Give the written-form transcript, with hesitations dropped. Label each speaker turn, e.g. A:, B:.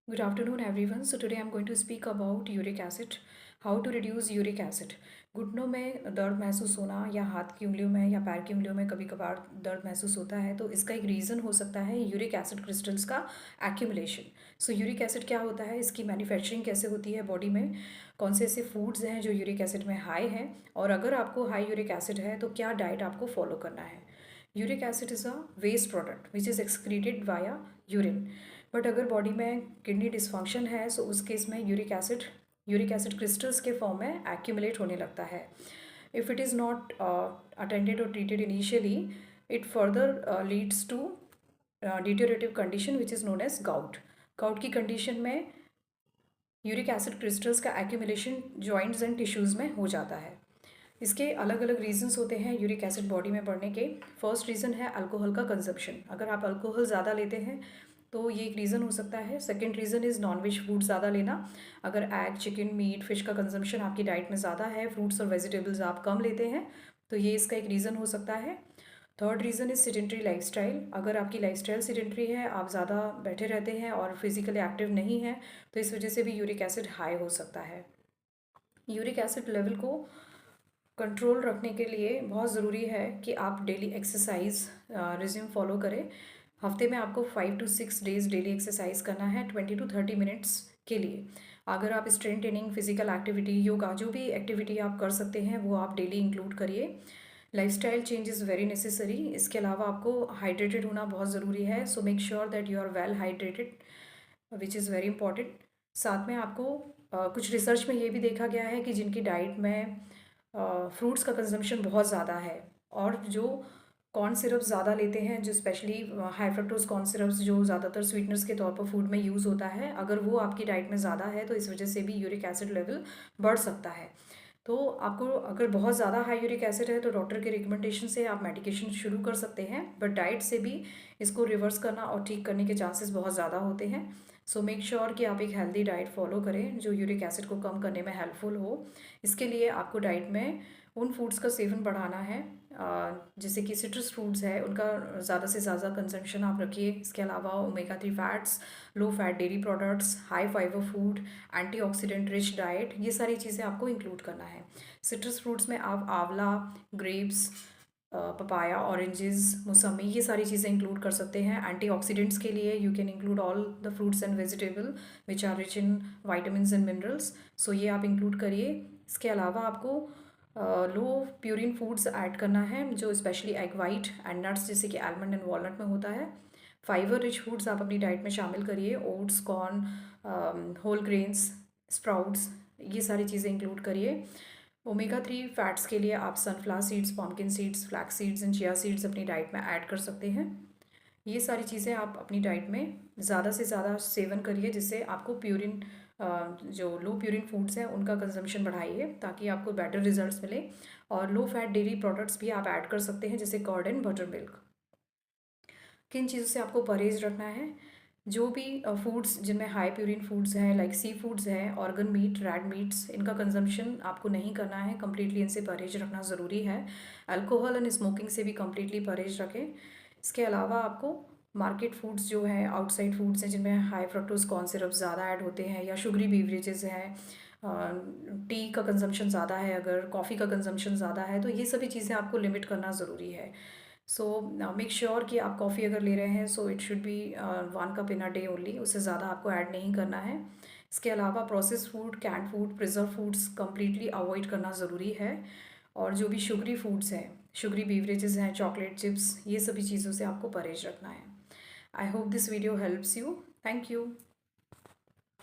A: Good afternoon, everyone. So today I'm going to speak about uric acid. How to reduce uric acid. घुटनों में दर्द महसूस होना या हाथ की उंगलियों में या पैर की उंगलियों में कभी कभार दर्द महसूस होता है तो इसका एक रीज़न हो सकता है यूरिक एसिड क्रिस्टल्स का एक्यूमुलेशन। सो यूरिक एसिड क्या होता है, इसकी मैन्युफैक्चरिंग कैसे होती है बॉडी में, कौन से ऐसे फूड्स हैं जो यूरिक एसिड में हाई हैं, और अगर आपको हाई यूरिक एसिड है तो क्या डाइट आपको फॉलो करना है। Uric acid is a waste product which is excreted via urine. But अगर बॉडी में किडनी डिसफंक्शन है सो उस केस में यूरिक एसिड क्रिस्टल्स के फॉर्म में एक्यूमुलेट होने लगता है। If it is not attended और treated initially, it further leads to deteriorative condition which is known as gout. Gout की कंडीशन में यूरिक एसिड क्रिस्टल्स का एक्यूमुलेशन जॉइंट्स एंड टिश्यूज़ में हो जाता है। इसके अलग अलग रीजंस होते हैं यूरिक एसिड बॉडी में बढ़ने के। फर्स्ट रीज़न है अल्कोहल का कंजप्शन। अगर आप अल्कोहल ज़्यादा लेते हैं तो ये एक रीज़न हो सकता है। Second reason is non veg food ज़्यादा लेना। अगर एग, चिकन, मीट, फिश का कंजम्पशन आपकी डाइट में ज़्यादा है, फ्रूट्स और वेजिटेबल्स आप कम लेते हैं, तो ये इसका एक रीज़न हो सकता है। Third reason is sedentary lifestyle. अगर आपकी लाइफस्टाइल सिडेंट्री है, आप ज़्यादा बैठे रहते हैं और फिजिकली एक्टिव नहीं हैं, तो इस वजह से भी यूरिक एसिड हाई हो सकता है। यूरिक एसिड लेवल को कंट्रोल रखने के लिए बहुत ज़रूरी है कि आप डेली एक्सरसाइज रिज्यूम फॉलो करें। हफ्ते में आपको 5 to 6 डेज़ डेली एक्सरसाइज करना है 20 to 30 मिनट्स के लिए। अगर आप strength training, physical activity, yoga, जो भी एक्टिविटी आप कर सकते हैं वो आप डेली इंक्लूड करिए। Lifestyle change is very necessary. इसके अलावा आपको हाइड्रेटेड होना बहुत ज़रूरी है। So make sure that you are well hydrated which is very important. साथ में आपको कुछ रिसर्च में ये भी देखा गया है कि जिनकी डाइट में फ्रूट्स का कंजम्पशन बहुत ज़्यादा है और जो कॉर्न सिरप ज़्यादा लेते हैं, जो specially high fructose corn syrups जो ज़्यादातर स्वीटनर्स के तौर पर फूड में यूज़ होता है, अगर वो आपकी डाइट में ज़्यादा है तो इस वजह से भी यूरिक एसिड लेवल बढ़ सकता है। तो आपको अगर बहुत ज़्यादा हाई यूरिक एसिड है तो डॉक्टर के रिकमेंडेशन से आप मेडिकेशन शुरू कर सकते हैं, बट डाइट से भी इसको रिवर्स करना और ठीक करने के चांसेस बहुत ज़्यादा होते हैं। सो मेक श्योर कि आप एक हेल्दी डाइट फॉलो करें जो यूरिक एसिड को कम करने में हेल्पफुल हो। इसके लिए आपको डाइट में उन फूड्स का सेवन बढ़ाना है जैसे कि सिट्रस फ्रूट्स है, उनका ज़्यादा से ज़्यादा कंजम्पशन आप रखिए। इसके अलावा omega 3 fats, low fat dairy products, high fibre food, antioxidant rich diet, ये सारी चीज़ें आपको इंक्लूड करना है। सिट्रस फ्रूट्स में आप आंवला, ग्रेप्स, पपाया, ऑरेंजेस, मौसमी, ये सारी चीज़ें इंक्लूड कर सकते हैं। एंटीऑक्सीडेंट्स के लिए you can include all the fruits and vegetable which are rich in vitamin and minerals. So ये आप इंक्लूड करिए। इसके अलावा आपको लो प्यूरिन फूड्स ऐड करना है जो specially egg white and nuts जैसे कि आलमंड एंड वॉलनट में होता है। फाइबर रिच फूड्स आप अपनी डाइट में शामिल करिए। Oats, corn, whole grains, sprouts, ये सारी चीज़ें इंक्लूड करिए। ओमेगा 3 फैट्स के लिए आप sunflower seeds, pumpkin seeds, flax seeds and chia seeds अपनी डाइट में ऐड कर सकते हैं। ये सारी चीज़ें आप अपनी डाइट में ज़्यादा से ज़्यादा सेवन करिए जिससे आपको प्यूरिन जो लो प्यूरिन फूड्स हैं उनका कंजम्पशन बढ़ाइए ताकि आपको बेटर रिजल्ट्स मिले। और लो फैट डेयरी प्रोडक्ट्स भी आप ऐड कर सकते हैं जैसे कर्ड एंड बटर मिल्क। किन चीज़ों से आपको परहेज रखना है, जो भी फूड्स जिनमें हाई प्यूरिन फूड्स हैं लाइक सी फूड्स हैं, ऑर्गन मीट, रेड मीट्स, इनका कंजम्पशन आपको नहीं करना है, कम्प्लीटली इनसे परहेज रखना ज़रूरी है। अल्कोहल एंड स्मोकिंग से भी कम्प्लीटली परहेज रखें। इसके अलावा आपको मार्केट फूड्स जो हैं, आउटसाइड फूड्स हैं जिनमें हाई फ्रक्टोज कॉर्न सिरप ज़्यादा ऐड होते हैं या शुगरी बीवरेजेस हैं, टी का कंजम्पशन ज़्यादा है, अगर कॉफ़ी का कंजम्पशन ज़्यादा है, तो ये सभी चीज़ें आपको लिमिट करना ज़रूरी है। सो मेक श्योर कि आप कॉफ़ी अगर ले रहे हैं so it should be 1 cup in a day only, उससे ज़्यादा आपको ऐड नहीं करना है। इसके अलावा process food, canned food, preserve foods completely avoid करना ज़रूरी है। और जो भी शुगरी फूड्स हैं, शुगरी बीवरेजेस हैं, चॉकलेट चिप्स, ये सभी चीज़ों से आपको परहेज रखना है। I hope this video helps you. Thank you.